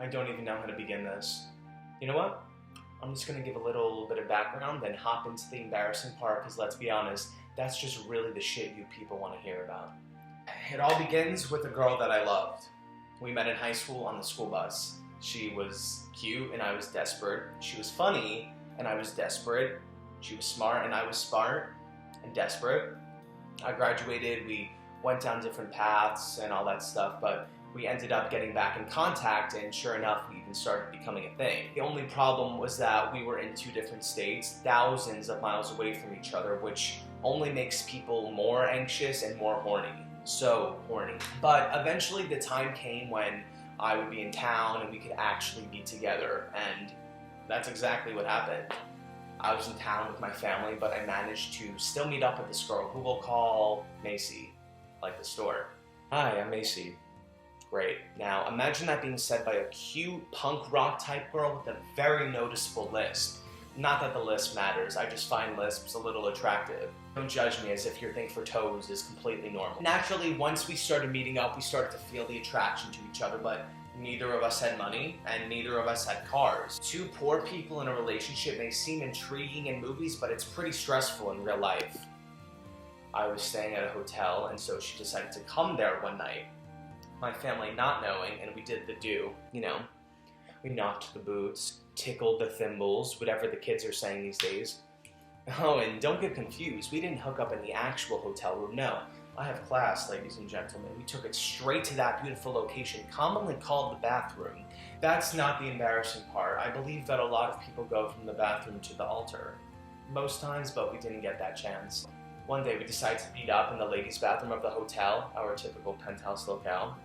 I don't even know how to begin this. You know what? I'm just gonna give a little bit of background, then hop into the embarrassing part, because let's be honest, that's just really the shit you people want to hear about. It all begins with a girl that I loved. We met in high school on the school bus. She was cute and I was desperate. She was funny and I was desperate. She was smart and I was smart and desperate. I graduated, we went down different paths and all that stuff, but we ended up getting back in contact, and sure enough, we even started becoming a thing. The only problem was that we were in two different states, thousands of miles away from each other, which only makes people more anxious and more horny. So horny. But eventually the time came when I would be in town and we could actually be together, and that's exactly what happened. I was in town with my family, but I managed to still meet up with this girl who we'll call Macy, like the store. Hi, I'm Macy. Great. Now, imagine that being said by a cute punk rock type girl with a very noticeable lisp. Not that the lisp matters, I just find lisps a little attractive. Don't judge me as if your thing for toes is completely normal. Naturally, once we started meeting up, we started to feel the attraction to each other, but neither of us had money, and neither of us had cars. Two poor people in a relationship may seem intriguing in movies, but it's pretty stressful in real life. I was staying at a hotel, and so she decided to come there one night. My family not knowing, and we did the do, you know. We knocked the boots, tickled the thimbles, whatever the kids are saying these days. Oh, and don't get confused, we didn't hook up in the actual hotel room, no. I have class, ladies and gentlemen. We took it straight to that beautiful location, commonly called the bathroom. That's not the embarrassing part. I believe that a lot of people go from the bathroom to the altar. Most times, but we didn't get that chance. One day we decided to meet up in the ladies' bathroom of the hotel, our typical penthouse locale.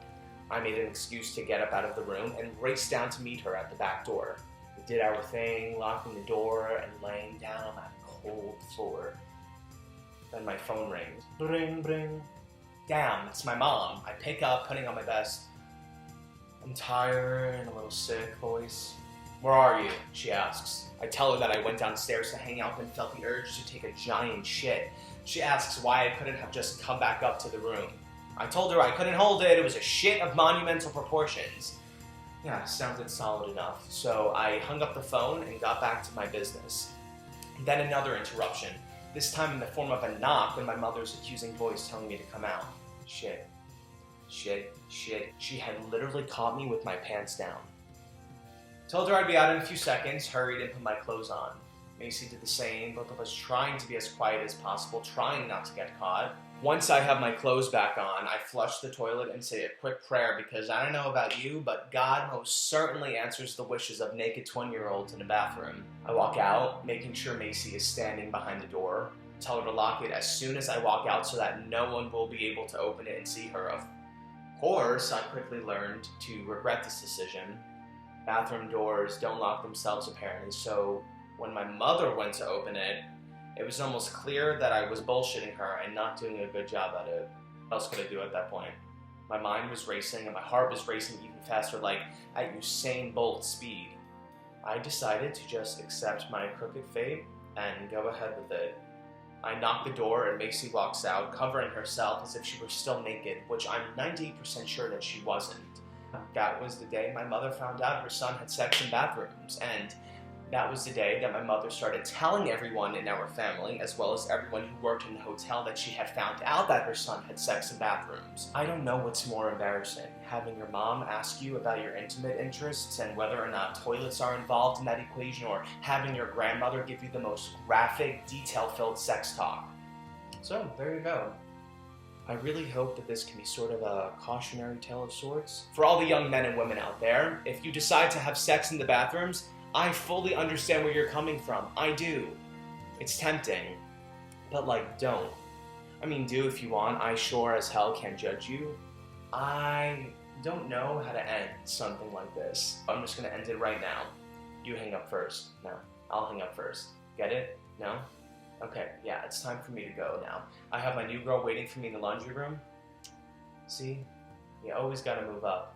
I made an excuse to get up out of the room and raced down to meet her at the back door. We did our thing, locking the door and laying down on that cold floor. Then my phone rings. Bring, bring. Damn, it's my mom. I pick up, putting on my best. I'm tired and a little sick voice. Where are you? She asks. I tell her that I went downstairs to hang out and felt the urge to take a giant shit. She asks why I couldn't have just come back up to the room. I told her I couldn't hold it, it was a shit of monumental proportions. Yeah, sounded solid enough. So I hung up the phone and got back to my business. Then another interruption, this time in the form of a knock and my mother's accusing voice telling me to come out. Shit. Shit. Shit. She had literally caught me with my pants down. Told her I'd be out in a few seconds, hurried and put my clothes on. Macy did the same, both of us trying to be as quiet as possible, trying not to get caught. Once I have my clothes back on, I flush the toilet and say a quick prayer because I don't know about you, but God most certainly answers the wishes of naked 20-year-olds in a bathroom. I walk out, making sure Macy is standing behind the door. Tell her to lock it as soon as I walk out so that no one will be able to open it and see her. Of course, I quickly learned to regret this decision. Bathroom doors don't lock themselves apparently, so when my mother went to open it, it was almost clear that I was bullshitting her and not doing a good job at it. What else could I do at that point? My mind was racing and my heart was racing even faster, like at Usain Bolt speed. I decided to just accept my crooked fate and go ahead with it. I knock the door and Macy walks out, covering herself as if she were still naked, which I'm 98% sure that she wasn't. That was the day my mother found out her son had sex in bathrooms, and that was the day that my mother started telling everyone in our family, as well as everyone who worked in the hotel, that she had found out that her son had sex in bathrooms. I don't know what's more embarrassing, having your mom ask you about your intimate interests and whether or not toilets are involved in that equation, or having your grandmother give you the most graphic, detail-filled sex talk. So, there you go. I really hope that this can be sort of a cautionary tale of sorts. For all the young men and women out there, if you decide to have sex in the bathrooms, I fully understand where you're coming from. I do. It's tempting. But like, don't. I mean, do if you want. I sure as hell can't judge you. I don't know how to end something like this. I'm just gonna end it right now. You hang up first. No, I'll hang up first. Get it? No? Okay, yeah, it's time for me to go now. I have my new girl waiting for me in the laundry room. See? You always gotta move up.